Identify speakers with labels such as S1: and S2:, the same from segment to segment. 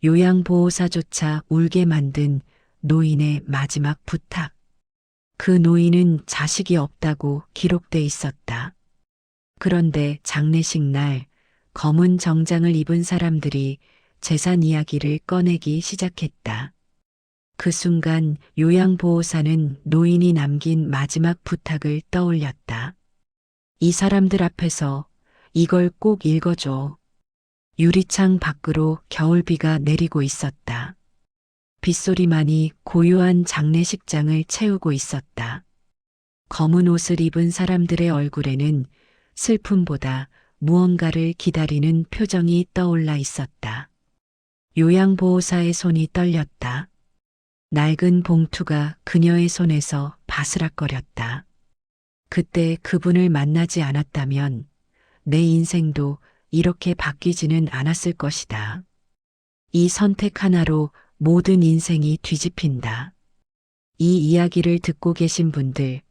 S1: 요양보호사조차 울게 만든 노인의 마지막 부탁. 그 노인은 자식이 없다고 기록돼 있었다. 그런데 장례식 날 검은 정장을 입은 사람들이 재산 이야기를 꺼내기 시작했다. 그 순간 요양보호사는 노인이 남긴 마지막 부탁을 떠올렸다. 이 사람들 앞에서 이걸 꼭 읽어줘. 유리창 밖으로 겨울비가 내리고 있었다. 빗소리만이 고요한 장례식장을 채우고 있었다. 검은 옷을 입은 사람들의 얼굴에는 슬픔보다 무언가를 기다리는 표정이 떠올라 있었다. 요양보호사의 손이 떨렸다. 낡은 봉투가 그녀의 손에서 바스락거렸다. 그때 그분을 만나지 않았다면 내 인생도 이렇게 바뀌지는 않았을 것이다. 이 선택 하나로 모든 인생이 뒤집힌다. 이 이야기를 듣고 계신 분들,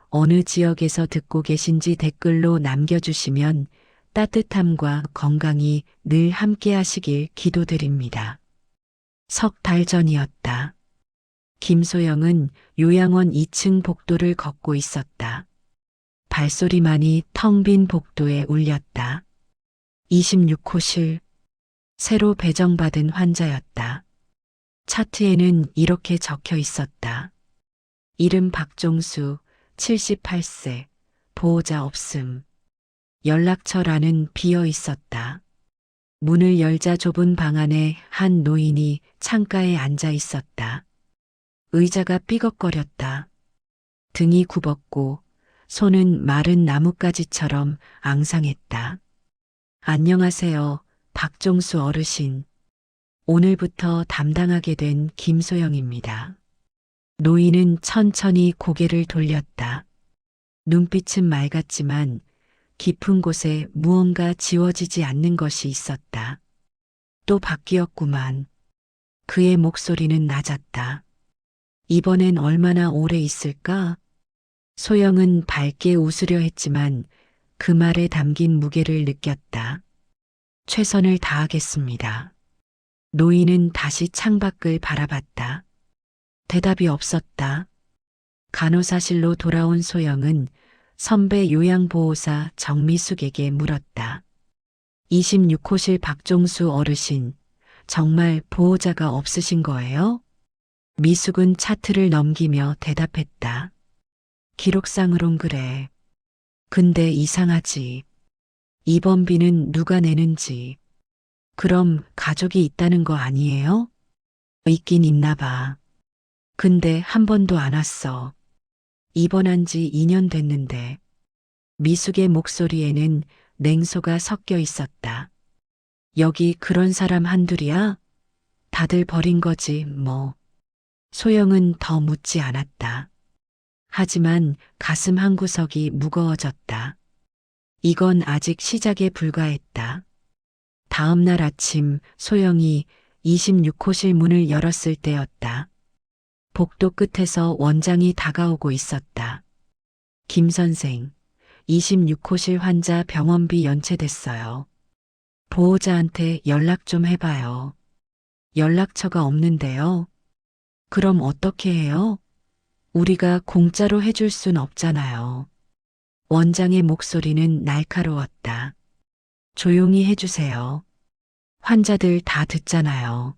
S1: 어느 지역에서 듣고 계신지 댓글로 남겨주시면 따뜻함과 건강이 늘 함께 하시길 기도드립니다. 석 달 전이었다. 김소영은 요양원 2층 복도를 걷고 있었다. 발소리만이 텅 빈 복도에 울렸다. 26호실. 새로 배정받은 환자였다. 차트에는 이렇게 적혀 있었다. 이름 박종수, 78세, 보호자 없음. 연락처란은 비어 있었다. 문을 열자 좁은 방 안에 한 노인이 창가에 앉아 있었다. 의자가 삐걱거렸다. 등이 굽었고 손은 마른 나뭇가지처럼 앙상했다. 안녕하세요, 박종수 어르신. 오늘부터 담당하게 된 김소영입니다. 노인은 천천히 고개를 돌렸다. 눈빛은 맑았지만 깊은 곳에 무언가 지워지지 않는 것이 있었다. 또 바뀌었구만. 그의 목소리는 낮았다. 이번엔 얼마나 오래 있을까? 소영은 밝게 웃으려 했지만 그 말에 담긴 무게를 느꼈다. 최선을 다하겠습니다. 노인은 다시 창밖을 바라봤다. 대답이 없었다. 간호사실로 돌아온 소영은 선배 요양보호사 정미숙에게 물었다. 26호실 박종수 어르신, 정말 보호자가 없으신 거예요? 미숙은 차트를 넘기며 대답했다. 기록상으론 그래. 근데 이상하지. 입원비는 누가 내는지. 그럼 가족이 있다는 거 아니에요? 있긴 있나 봐. 근데 한 번도 안 왔어. 입원한 지 2년 됐는데. 미숙의 목소리에는 냉소가 섞여 있었다. 여기 그런 사람 한둘이야? 다들 버린 거지, 뭐. 소영은 더 묻지 않았다. 하지만 가슴 한구석이 무거워졌다. 이건 아직 시작에 불과했다. 다음 날 아침 소영이 26호실 문을 열었을 때였다. 복도 끝에서 원장이 다가오고 있었다. 김 선생, 26호실 환자 병원비 연체됐어요. 보호자한테 연락 좀 해봐요. 연락처가 없는데요. 그럼 어떻게 해요? 우리가 공짜로 해줄 순 없잖아요. 원장의 목소리는 날카로웠다. 조용히 해주세요. 환자들 다 듣잖아요.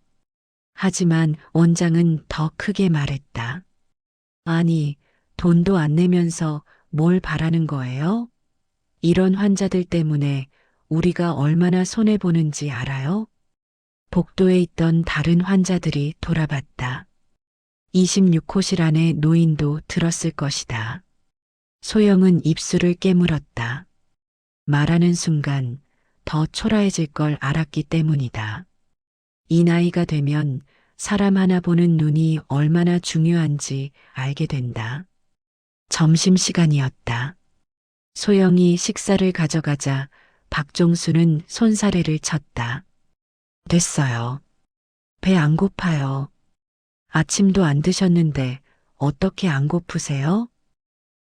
S1: 하지만 원장은 더 크게 말했다. 아니, 돈도 안 내면서 뭘 바라는 거예요? 이런 환자들 때문에 우리가 얼마나 손해보는지 알아요? 복도에 있던 다른 환자들이 돌아봤다. 26호실 안의 노인도 들었을 것이다. 소영은 입술을 깨물었다. 말하는 순간 더 초라해질 걸 알았기 때문이다. 이 나이가 되면 사람 하나 보는 눈이 얼마나 중요한지 알게 된다. 점심시간이었다. 소영이 식사를 가져가자 박종수는 손사래를 쳤다. 됐어요. 배 안 고파요. 아침도 안 드셨는데 어떻게 안 고프세요?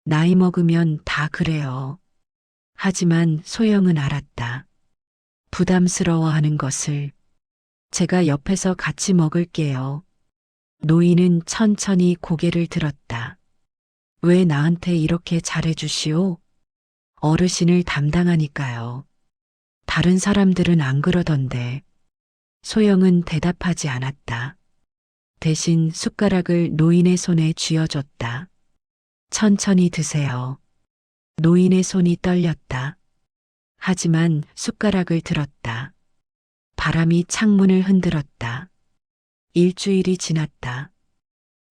S1: 나이 먹으면 다 그래요. 하지만 소영은 알았다. 부담스러워하는 것을. 제가 옆에서 같이 먹을게요. 노인은 천천히 고개를 들었다. 왜 나한테 이렇게 잘해주시오? 어르신을 담당하니까요. 다른 사람들은 안 그러던데. 소영은 대답하지 않았다. 대신 숟가락을 노인의 손에 쥐어줬다. 천천히 드세요. 노인의 손이 떨렸다. 하지만 숟가락을 들었다. 바람이 창문을 흔들었다. 일주일이 지났다.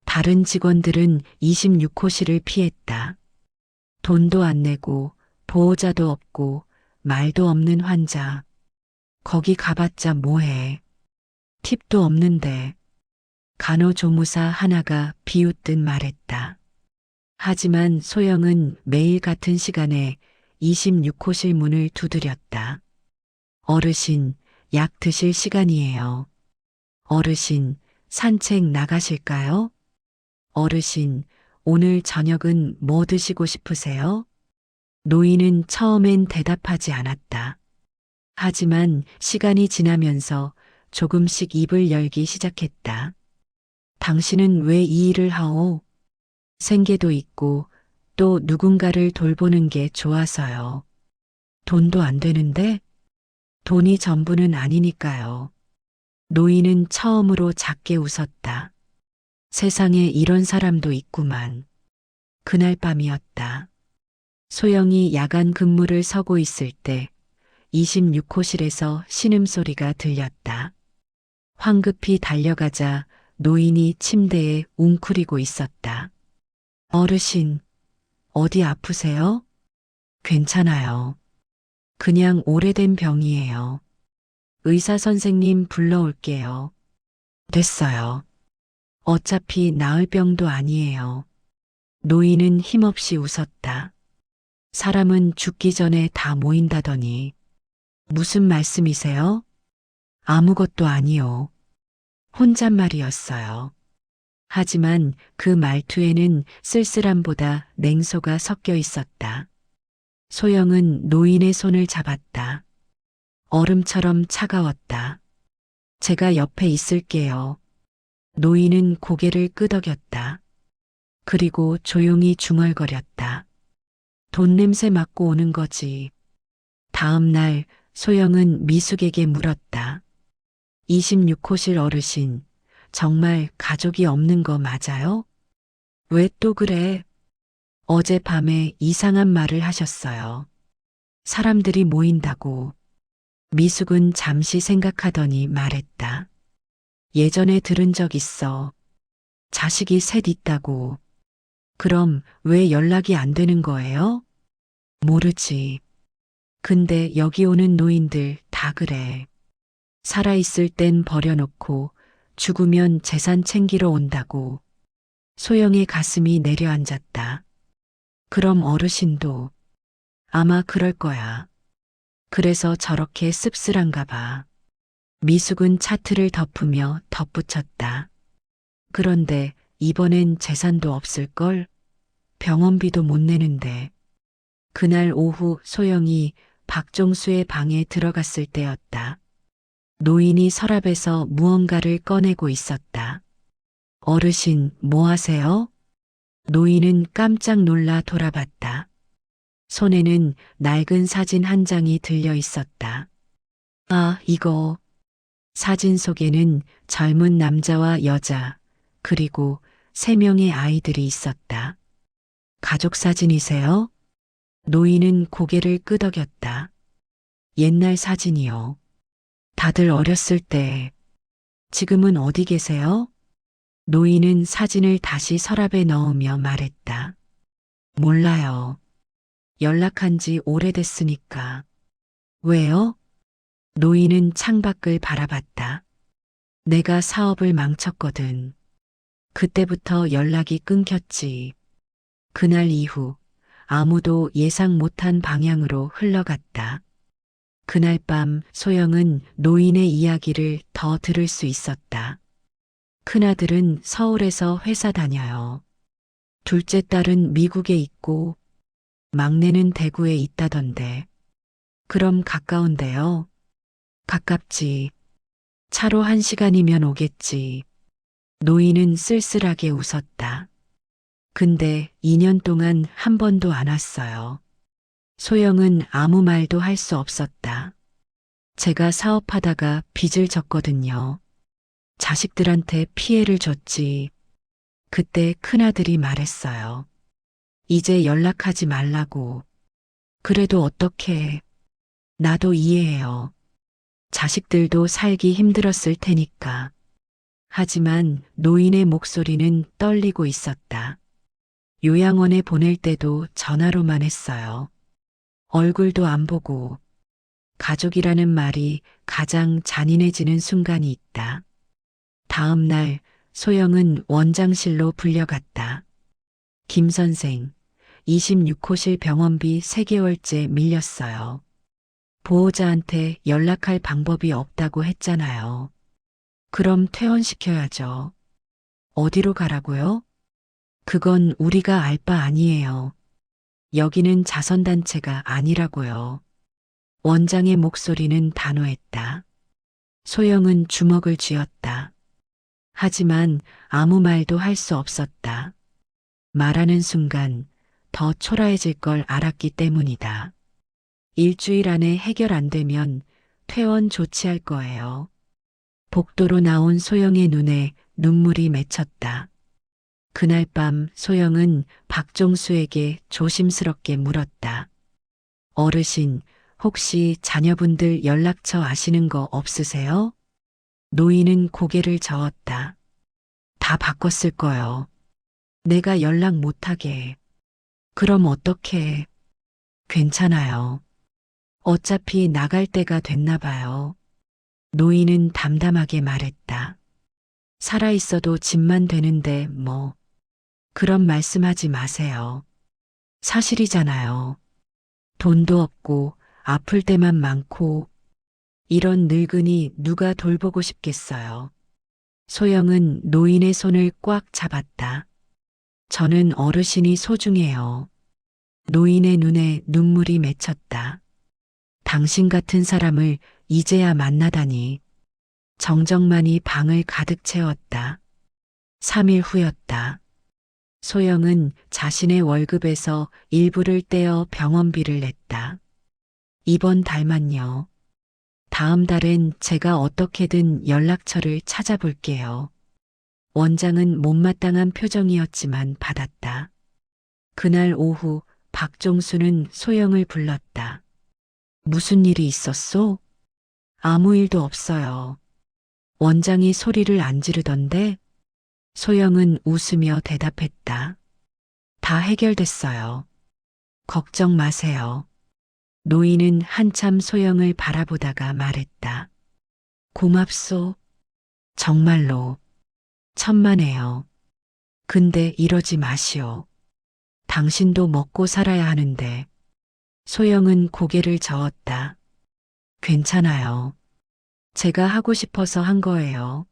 S1: 다른 직원들은 26호실을 피했다. 돈도 안 내고 보호자도 없고 말도 없는 환자. 거기 가봤자 뭐해. 팁도 없는데. 간호조무사 하나가 비웃듯 말했다. 하지만 소영은 매일 같은 시간에 26호실 문을 두드렸다. 어르신, 약 드실 시간이에요. 어르신, 산책 나가실까요? 어르신, 오늘 저녁은 뭐 드시고 싶으세요? 노인은 처음엔 대답하지 않았다. 하지만 시간이 지나면서 조금씩 입을 열기 시작했다. 당신은 왜 이 일을 하오? 생계도 있고 또 누군가를 돌보는 게 좋아서요. 돈도 안 되는데? 돈이 전부는 아니니까요. 노인은 처음으로 작게 웃었다. 세상에 이런 사람도 있구만. 그날 밤이었다. 소영이 야간 근무를 서고 있을 때 26호실에서 신음소리가 들렸다. 황급히 달려가자 노인이 침대에 웅크리고 있었다. 어르신, 어디 아프세요? 괜찮아요. 그냥 오래된 병이에요. 의사 선생님 불러올게요. 됐어요. 어차피 나을 병도 아니에요. 노인은 힘없이 웃었다. 사람은 죽기 전에 다 모인다더니. 무슨 말씀이세요? 아무것도 아니요. 혼잣말이었어요. 하지만 그 말투에는 쓸쓸함보다 냉소가 섞여 있었다. 소영은 노인의 손을 잡았다. 얼음처럼 차가웠다. 제가 옆에 있을게요. 노인은 고개를 끄덕였다. 그리고 조용히 중얼거렸다. 돈 냄새 맡고 오는 거지. 다음 날 소영은 미숙에게 물었다. 26호실 어르신, 정말 가족이 없는 거 맞아요? 왜 또 그래? 어젯밤에 이상한 말을 하셨어요. 사람들이 모인다고. 미숙은 잠시 생각하더니 말했다. 예전에 들은 적 있어. 자식이 셋 있다고. 그럼 왜 연락이 안 되는 거예요? 모르지. 근데 여기 오는 노인들 다 그래. 살아있을 땐 버려놓고 죽으면 재산 챙기러 온다고. 소영의 가슴이 내려앉았다. 그럼 어르신도 아마 그럴 거야. 그래서 저렇게 씁쓸한가 봐. 미숙은 차트를 덮으며 덧붙였다. 그런데 이번엔 재산도 없을걸? 병원비도 못 내는데. 그날 오후 소영이 박종수의 방에 들어갔을 때였다. 노인이 서랍에서 무언가를 꺼내고 있었다. 어르신, 뭐 하세요? 노인은 깜짝 놀라 돌아봤다. 손에는 낡은 사진 한 장이 들려 있었다. 아, 이거. 사진 속에는 젊은 남자와 여자, 그리고 3명의 아이들이 있었다. 가족 사진이세요? 노인은 고개를 끄덕였다. 옛날 사진이요. 다들 어렸을 때. 지금은 어디 계세요? 노인은 사진을 다시 서랍에 넣으며 말했다. 몰라요. 연락한 지 오래됐으니까. 왜요? 노인은 창밖을 바라봤다. 내가 사업을 망쳤거든. 그때부터 연락이 끊겼지. 그날 이후 아무도 예상 못한 방향으로 흘러갔다. 그날 밤 소영은 노인의 이야기를 더 들을 수 있었다. 큰아들은 서울에서 회사 다녀요. 둘째 딸은 미국에 있고 막내는 대구에 있다던데. 그럼 가까운데요? 가깝지. 차로 1시간이면 오겠지. 노인은 쓸쓸하게 웃었다. 근데 2년 동안 한 번도 안 왔어요. 소영은 아무 말도 할 수 없었다. 제가 사업하다가 빚을 졌거든요. 자식들한테 피해를 줬지. 그때 큰아들이 말했어요. 이제 연락하지 말라고. 그래도 어떡해. 나도 이해해요. 자식들도 살기 힘들었을 테니까. 하지만 노인의 목소리는 떨리고 있었다. 요양원에 보낼 때도 전화로만 했어요. 얼굴도 안 보고. 가족이라는 말이 가장 잔인해지는 순간이 있다. 다음 날 소영은 원장실로 불려갔다. 김 선생, 26호실 병원비 3개월째 밀렸어요. 보호자한테 연락할 방법이 없다고 했잖아요. 그럼 퇴원시켜야죠. 어디로 가라고요? 그건 우리가 알 바 아니에요. 여기는 자선단체가 아니라고요. 원장의 목소리는 단호했다. 소영은 주먹을 쥐었다. 하지만 아무 말도 할 수 없었다. 말하는 순간 더 초라해질 걸 알았기 때문이다. 일주일 안에 해결 안 되면 퇴원 조치할 거예요. 복도로 나온 소영의 눈에 눈물이 맺혔다. 그날 밤 소영은 박종수에게 조심스럽게 물었다. 어르신, 혹시 자녀분들 연락처 아시는 거 없으세요? 노인은 고개를 저었다. 다 바꿨을 거요. 내가 연락 못하게. 그럼 어떡해. 괜찮아요. 어차피 나갈 때가 됐나 봐요. 노인은 담담하게 말했다. 살아있어도 집만 되는데 뭐. 그런 말씀하지 마세요. 사실이잖아요. 돈도 없고 아플 때만 많고 이런 늙은이 누가 돌보고 싶겠어요. 소영은 노인의 손을 꽉 잡았다. 저는 어르신이 소중해요. 노인의 눈에 눈물이 맺혔다. 당신 같은 사람을 이제야 만나다니. 정적만이 방을 가득 채웠다. 3일 후였다. 소영은 자신의 월급에서 일부를 떼어 병원비를 냈다. 이번 달만요. 다음 달엔 제가 어떻게든 연락처를 찾아볼게요. 원장은 못마땅한 표정이었지만 받았다. 그날 오후 박종수는 소영을 불렀다. 무슨 일이 있었소? 아무 일도 없어요. 원장이 소리를 안 지르던데? 소영은 웃으며 대답했다. 다 해결됐어요. 걱정 마세요. 노인은 한참 소영을 바라보다가 말했다. 고맙소. 정말로. 천만에요. 근데 이러지 마시오. 당신도 먹고 살아야 하는데. 소영은 고개를 저었다. 괜찮아요. 제가 하고 싶어서 한 거예요.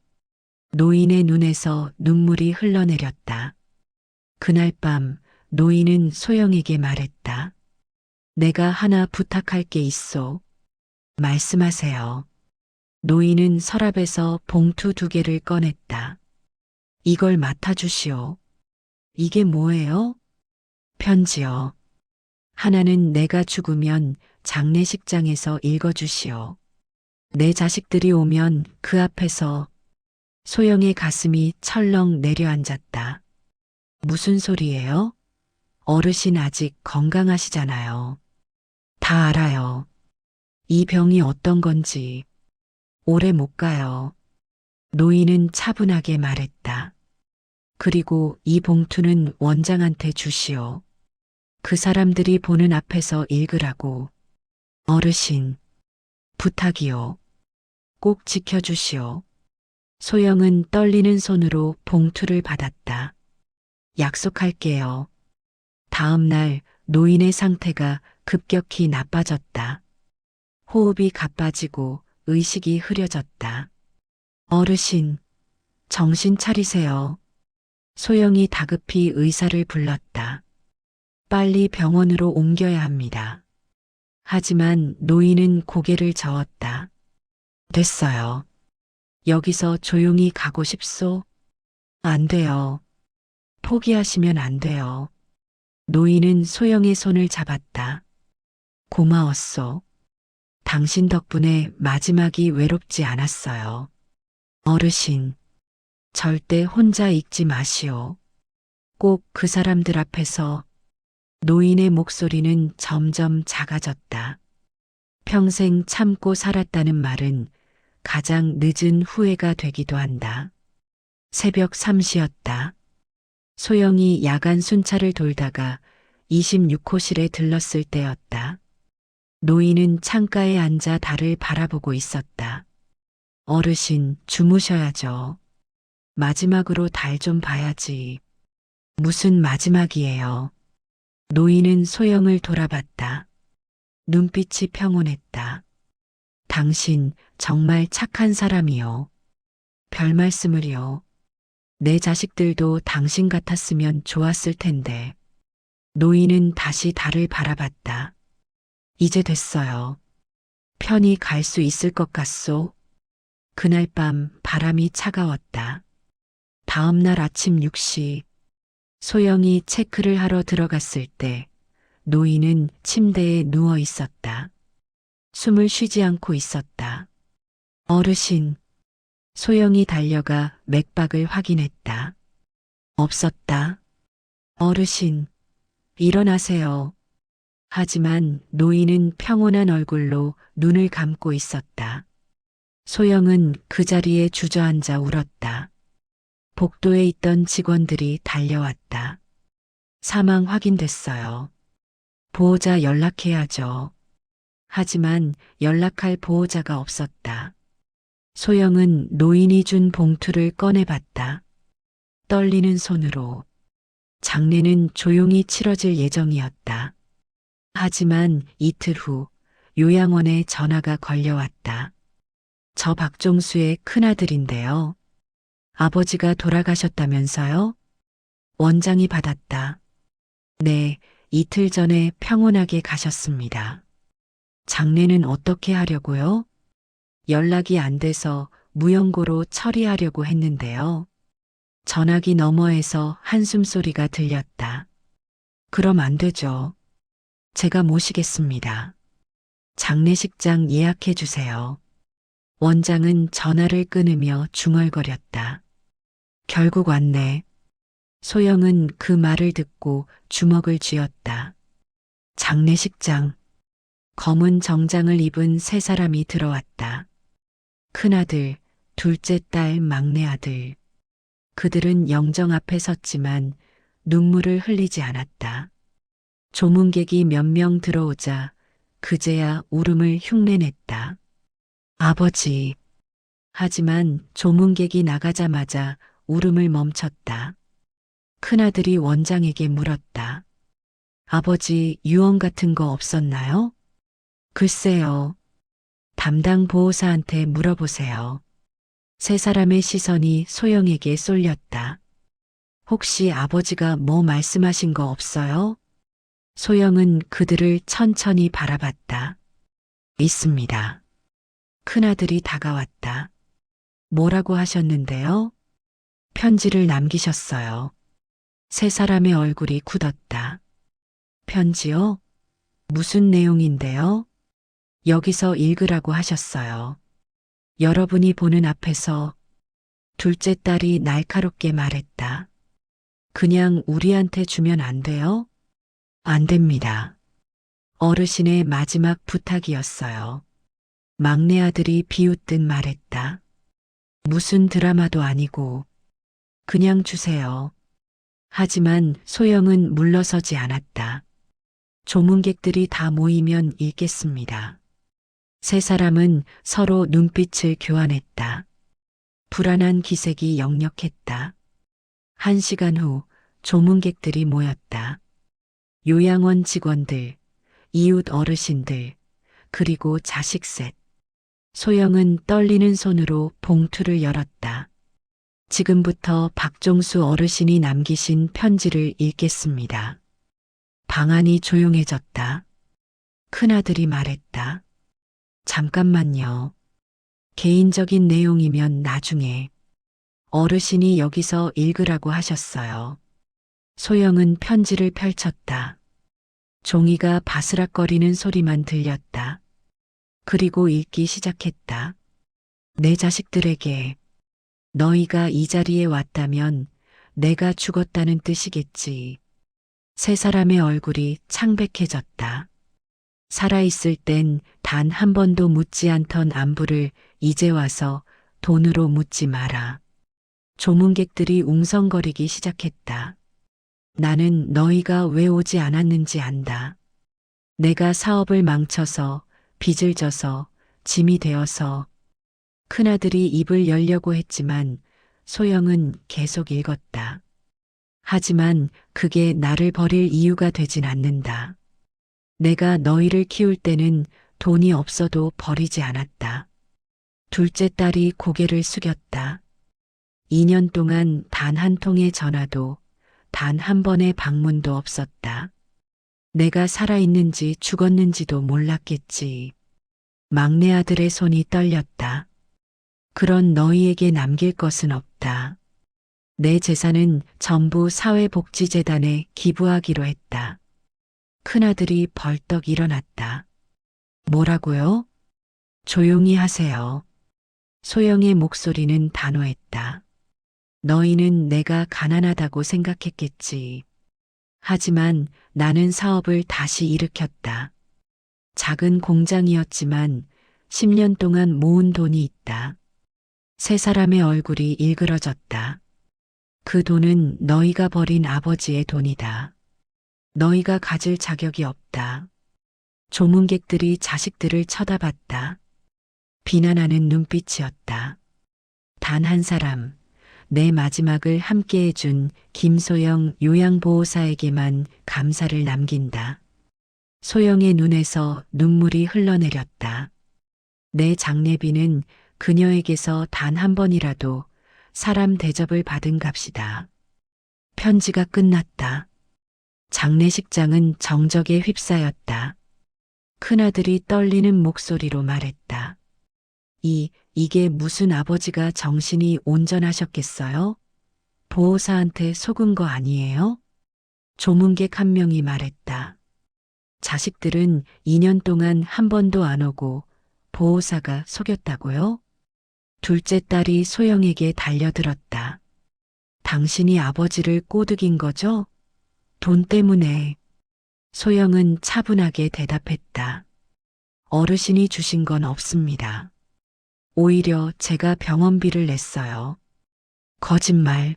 S1: 노인의 눈에서 눈물이 흘러내렸다. 그날 밤 노인은 소영에게 말했다. 내가 하나 부탁할 게 있어. 말씀하세요. 노인은 서랍에서 봉투 2개를 꺼냈다. 이걸 맡아주시오. 이게 뭐예요? 편지요. 하나는 내가 죽으면 장례식장에서 읽어주시오. 내 자식들이 오면 그 앞에서. 소영의 가슴이 철렁 내려앉았다. 무슨 소리예요? 어르신 아직 건강하시잖아요. 다 알아요. 이 병이 어떤 건지. 오래 못 가요. 노인은 차분하게 말했다. 그리고 이 봉투는 원장한테 주시오. 그 사람들이 보는 앞에서 읽으라고. 어르신, 부탁이요. 꼭 지켜주시오. 소영은 떨리는 손으로 봉투를 받았다. 약속할게요. 다음 날 노인의 상태가 급격히 나빠졌다. 호흡이 가빠지고 의식이 흐려졌다. 어르신, 정신 차리세요. 소영이 다급히 의사를 불렀다. 빨리 병원으로 옮겨야 합니다. 하지만 노인은 고개를 저었다. 됐어요. 여기서 조용히 가고 싶소? 안 돼요. 포기하시면 안 돼요. 노인은 소영의 손을 잡았다. 고마웠소. 당신 덕분에 마지막이 외롭지 않았어요. 어르신, 절대 혼자 있지 마시오. 꼭 그 사람들 앞에서. 노인의 목소리는 점점 작아졌다. 평생 참고 살았다는 말은 가장 늦은 후회가 되기도 한다. 새벽 3시였다. 소영이 야간 순찰을 돌다가 26호실에 들렀을 때였다. 노인은 창가에 앉아 달을 바라보고 있었다. 어르신, 주무셔야죠. 마지막으로 달 좀 봐야지. 무슨 마지막이에요? 노인은 소영을 돌아봤다. 눈빛이 평온했다. 당신 정말 착한 사람이요. 별 말씀을요. 내 자식들도 당신 같았으면 좋았을 텐데. 노인은 다시 달을 바라봤다. 이제 됐어요. 편히 갈 수 있을 것 같소? 그날 밤 바람이 차가웠다. 다음 날 아침 6시 소영이 체크를 하러 들어갔을 때 노인은 침대에 누워 있었다. 숨을 쉬지 않고 있었다. 어르신. 소영이 달려가 맥박을 확인했다. 없었다. 어르신, 일어나세요. 하지만 노인은 평온한 얼굴로 눈을 감고 있었다. 소영은 그 자리에 주저앉아 울었다. 복도에 있던 직원들이 달려왔다. 사망 확인됐어요. 보호자 연락해야죠. 하지만 연락할 보호자가 없었다. 소영은 노인이 준 봉투를 꺼내봤다. 떨리는 손으로. 장례는 조용히 치러질 예정이었다. 하지만 이틀 후 요양원에 전화가 걸려왔다. 저 박종수의 큰아들인데요. 아버지가 돌아가셨다면서요? 원장이 받았다. 네, 이틀 전에 평온하게 가셨습니다. 장례는 어떻게 하려고요? 연락이 안 돼서 무연고로 처리하려고 했는데요. 전화기 너머에서 한숨 소리가 들렸다. 그럼 안 되죠. 제가 모시겠습니다. 장례식장 예약해 주세요. 원장은 전화를 끊으며 중얼거렸다. 결국 왔네. 소영은 그 말을 듣고 주먹을 쥐었다. 장례식장. 검은 정장을 입은 세 사람이 들어왔다. 큰아들, 둘째 딸, 막내 아들. 그들은 영정 앞에 섰지만 눈물을 흘리지 않았다. 조문객이 몇 명 들어오자 그제야 울음을 흉내냈다. 아버지. 하지만 조문객이 나가자마자 울음을 멈췄다. 큰아들이 원장에게 물었다. 아버지 유언 같은 거 없었나요? 글쎄요. 담당 보호사한테 물어보세요. 세 사람의 시선이 소영에게 쏠렸다. 혹시 아버지가 뭐 말씀하신 거 없어요? 소영은 그들을 천천히 바라봤다. 있습니다. 큰아들이 다가왔다. 뭐라고 하셨는데요? 편지를 남기셨어요. 세 사람의 얼굴이 굳었다. 편지요? 무슨 내용인데요? 여기서 읽으라고 하셨어요. 여러분이 보는 앞에서. 둘째 딸이 날카롭게 말했다. 그냥 우리한테 주면 안 돼요? 안 됩니다. 어르신의 마지막 부탁이었어요. 막내 아들이 비웃듯 말했다. 무슨 드라마도 아니고 그냥 주세요. 하지만 소영은 물러서지 않았다. 조문객들이 다 모이면 읽겠습니다. 세 사람은 서로 눈빛을 교환했다. 불안한 기색이 역력했다. 1시간 후 조문객들이 모였다. 요양원 직원들, 이웃 어르신들, 그리고 자식 셋. 소영은 떨리는 손으로 봉투를 열었다. 지금부터 박종수 어르신이 남기신 편지를 읽겠습니다. 방안이 조용해졌다. 큰아들이 말했다. 잠깐만요. 개인적인 내용이면 나중에 어르신이 여기서 읽으라고 하셨어요. 소영은 편지를 펼쳤다. 종이가 바스락거리는 소리만 들렸다. 그리고 읽기 시작했다. 내 자식들에게 너희가 이 자리에 왔다면 내가 죽었다는 뜻이겠지. 세 사람의 얼굴이 창백해졌다. 살아있을 땐 단 한 번도 묻지 않던 안부를 이제 와서 돈으로 묻지 마라. 조문객들이 웅성거리기 시작했다. 나는 너희가 왜 오지 않았는지 안다. 내가 사업을 망쳐서 빚을 져서 짐이 되어서 큰아들이 입을 열려고 했지만 소영은 계속 읽었다. 하지만 그게 나를 버릴 이유가 되진 않는다. 내가 너희를 키울 때는 돈이 없어도 버리지 않았다. 둘째 딸이 고개를 숙였다. 2년 동안 단 한 통의 전화도 단 한 번의 방문도 없었다. 내가 살아있는지 죽었는지도 몰랐겠지. 막내 아들의 손이 떨렸다. 그런 너희에게 남길 것은 없다. 내 재산은 전부 사회복지재단에 기부하기로 했다. 큰아들이 벌떡 일어났다. 뭐라고요? 조용히 하세요. 소영의 목소리는 단호했다. 너희는 내가 가난하다고 생각했겠지. 하지만 나는 사업을 다시 일으켰다. 작은 공장이었지만 10년 동안 모은 돈이 있다. 세 사람의 얼굴이 일그러졌다. 그 돈은 너희가 버린 아버지의 돈이다. 너희가 가질 자격이 없다. 조문객들이 자식들을 쳐다봤다. 비난하는 눈빛이었다. 단 한 사람, 내 마지막을 함께해준 김소영 요양보호사에게만 감사를 남긴다. 소영의 눈에서 눈물이 흘러내렸다. 내 장례비는 그녀에게서 단 한 번이라도 사람 대접을 받은 값이다. 편지가 끝났다. 장례식장은 정적에 휩싸였다. 큰아들이 떨리는 목소리로 말했다. 이게 무슨 아버지가 정신이 온전하셨겠어요? 보호사한테 속은 거 아니에요? 조문객 한 명이 말했다. 자식들은 2년 동안 한 번도 안 오고 보호사가 속였다고요? 둘째 딸이 소영에게 달려들었다. 당신이 아버지를 꼬드긴 거죠? 돈 때문에. 소영은 차분하게 대답했다. 어르신이 주신 건 없습니다. 오히려 제가 병원비를 냈어요. 거짓말.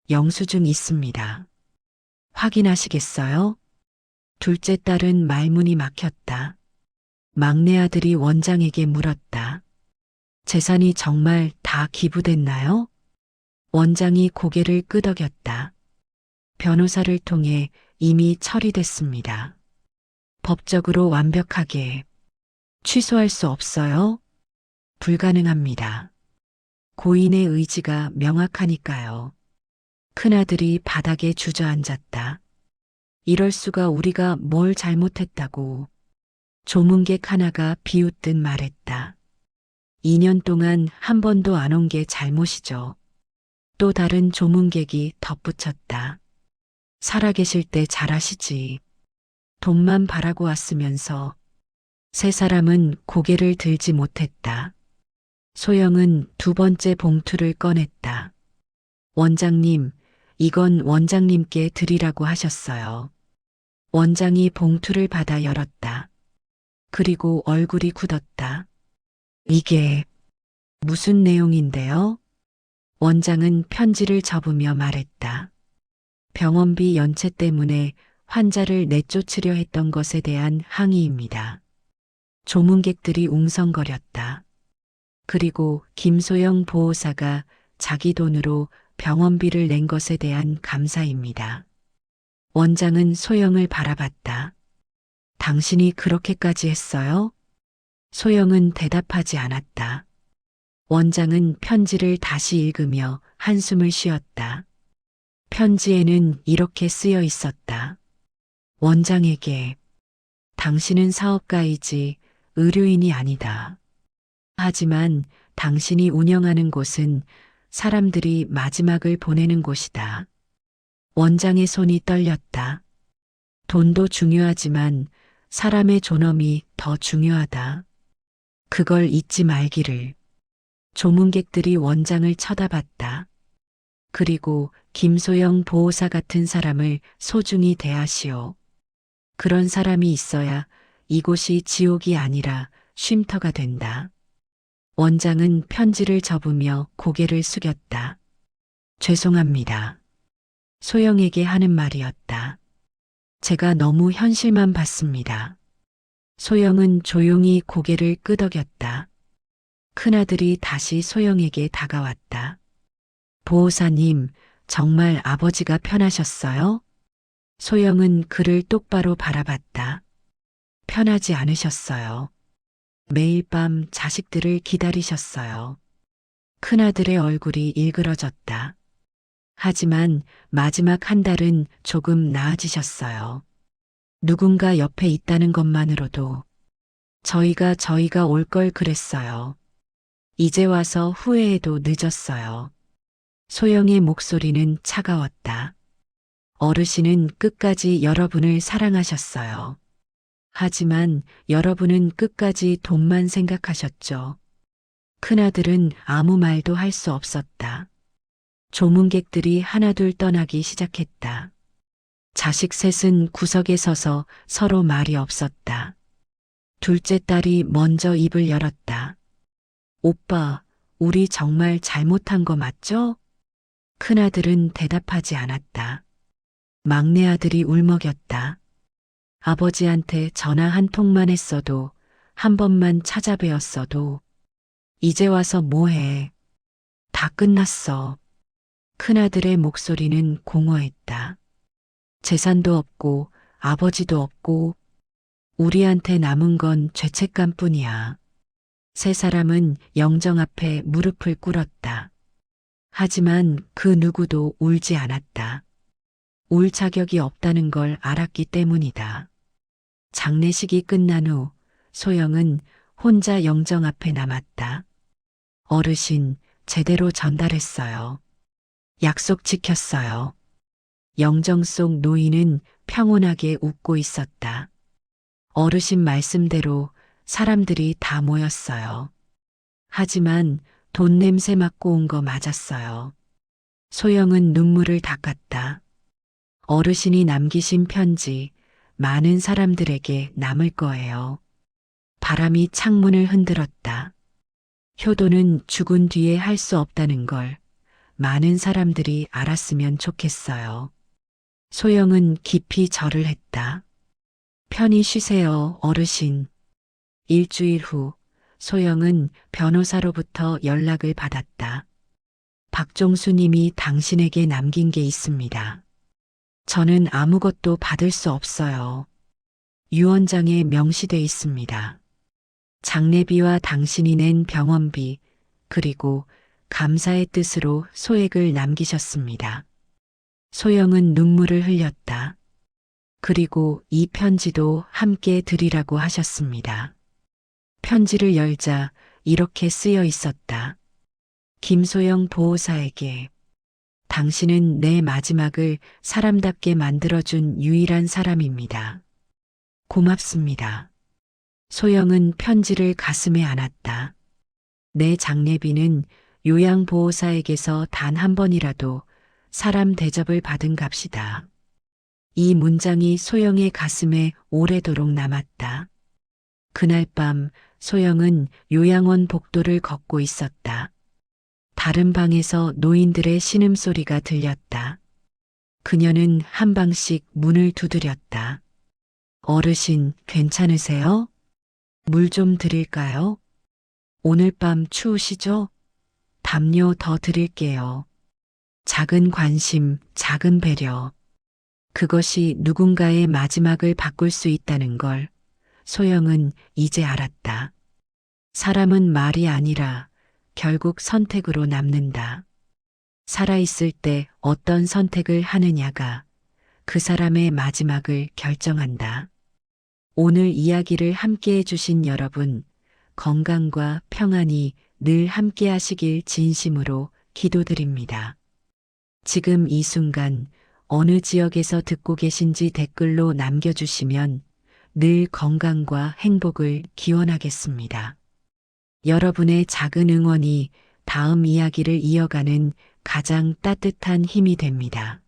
S1: 영수증 있습니다. 확인하시겠어요? 둘째 딸은 말문이 막혔다. 막내 아들이 원장에게 물었다. 재산이 정말 다 기부됐나요? 원장이 고개를 끄덕였다. 변호사를 통해 이미 처리됐습니다. 법적으로 완벽하게. 취소할 수 없어요? 불가능합니다. 고인의 의지가 명확하니까요. 큰아들이 바닥에 주저앉았다. 이럴 수가 우리가 뭘 잘못했다고. 조문객 하나가 비웃듯 말했다. 2년 동안 한 번도 안 온 게 잘못이죠. 또 다른 조문객이 덧붙였다. 살아계실 때 잘하시지. 돈만 바라고 왔으면서. 세 사람은 고개를 들지 못했다. 소영은 두 번째 봉투를 꺼냈다. 원장님, 이건 원장님께 드리라고 하셨어요. 원장이 봉투를 받아 열었다. 그리고 얼굴이 굳었다. 이게 무슨 내용인데요? 원장은 편지를 접으며 말했다. 병원비 연체 때문에 환자를 내쫓으려 했던 것에 대한 항의입니다. 조문객들이 웅성거렸다. 그리고 김소영 보호사가 자기 돈으로 병원비를 낸 것에 대한 감사입니다. 원장은 소영을 바라봤다. 당신이 그렇게까지 했어요? 소영은 대답하지 않았다. 원장은 편지를 다시 읽으며 한숨을 쉬었다. 편지에는 이렇게 쓰여 있었다. 원장에게 당신은 사업가이지 의료인이 아니다. 하지만 당신이 운영하는 곳은 사람들이 마지막을 보내는 곳이다. 원장의 손이 떨렸다. 돈도 중요하지만 사람의 존엄이 더 중요하다. 그걸 잊지 말기를. 조문객들이 원장을 쳐다봤다. 그리고 김소영 보호사 같은 사람을 소중히 대하시오. 그런 사람이 있어야 이곳이 지옥이 아니라 쉼터가 된다. 원장은 편지를 접으며 고개를 숙였다. 죄송합니다. 소영에게 하는 말이었다. 제가 너무 현실만 봤습니다. 소영은 조용히 고개를 끄덕였다. 큰아들이 다시 소영에게 다가왔다. 보호사님, 정말 아버지가 편하셨어요? 소영은 그를 똑바로 바라봤다. 편하지 않으셨어요. 매일 밤 자식들을 기다리셨어요. 큰아들의 얼굴이 일그러졌다. 하지만 마지막 한 달은 조금 나아지셨어요. 누군가 옆에 있다는 것만으로도 저희가 올 걸 그랬어요. 이제 와서 후회해도 늦었어요. 소영의 목소리는 차가웠다. 어르신은 끝까지 여러분을 사랑하셨어요. 하지만 여러분은 끝까지 돈만 생각하셨죠. 큰아들은 아무 말도 할 수 없었다. 조문객들이 하나둘 떠나기 시작했다. 자식 셋은 구석에 서서 서로 말이 없었다. 둘째 딸이 먼저 입을 열었다. 오빠, 우리 정말 잘못한 거 맞죠? 큰아들은 대답하지 않았다. 막내 아들이 울먹였다. 아버지한테 전화 한 통만 했어도, 한 번만 찾아뵈었어도, 이제 와서 뭐해? 다 끝났어. 큰아들의 목소리는 공허했다. 재산도 없고, 아버지도 없고, 우리한테 남은 건 죄책감뿐이야. 세 사람은 영정 앞에 무릎을 꿇었다. 하지만 그 누구도 울지 않았다. 울 자격이 없다는 걸 알았기 때문이다. 장례식이 끝난 후 소영은 혼자 영정 앞에 남았다. 어르신, 제대로 전달했어요. 약속 지켰어요. 영정 속 노인은 평온하게 웃고 있었다. 어르신 말씀대로 사람들이 다 모였어요. 하지만 돈 냄새 맡고 온 거 맞았어요. 소영은 눈물을 닦았다. 어르신이 남기신 편지 많은 사람들에게 남을 거예요. 바람이 창문을 흔들었다. 효도는 죽은 뒤에 할 수 없다는 걸 많은 사람들이 알았으면 좋겠어요. 소영은 깊이 절을 했다. 편히 쉬세요, 어르신. 일주일 후 소영은 변호사로부터 연락을 받았다. 박종수 님이 당신에게 남긴 게 있습니다. 저는 아무것도 받을 수 없어요. 유언장에 명시돼 있습니다. 장례비와 당신이 낸 병원비, 그리고 감사의 뜻으로 소액을 남기셨습니다. 소영은 눈물을 흘렸다. 그리고 이 편지도 함께 드리라고 하셨습니다. 편지를 열자 이렇게 쓰여 있었다. 김소영 보호사에게 당신은 내 마지막을 사람답게 만들어준 유일한 사람입니다. 고맙습니다. 소영은 편지를 가슴에 안았다. 내 장례비는 요양보호사에게서 단 한 번이라도 사람 대접을 받은 값이다. 이 문장이 소영의 가슴에 오래도록 남았다. 그날 밤 소영은 요양원 복도를 걷고 있었다. 다른 방에서 노인들의 신음소리가 들렸다. 그녀는 한 방씩 문을 두드렸다. 어르신, 괜찮으세요? 물 좀 드릴까요? 오늘 밤 추우시죠? 담요 더 드릴게요. 작은 관심, 작은 배려. 그것이 누군가의 마지막을 바꿀 수 있다는 걸 소영은 이제 알았다. 사람은 말이 아니라 결국 선택으로 남는다. 살아있을 때 어떤 선택을 하느냐가 그 사람의 마지막을 결정한다. 오늘 이야기를 함께 해주신 여러분, 건강과 평안이 늘 함께 하시길 진심으로 기도드립니다. 지금 이 순간 어느 지역에서 듣고 계신지 댓글로 남겨주시면 늘 건강과 행복을 기원하겠습니다. 여러분의 작은 응원이 다음 이야기를 이어가는 가장 따뜻한 힘이 됩니다.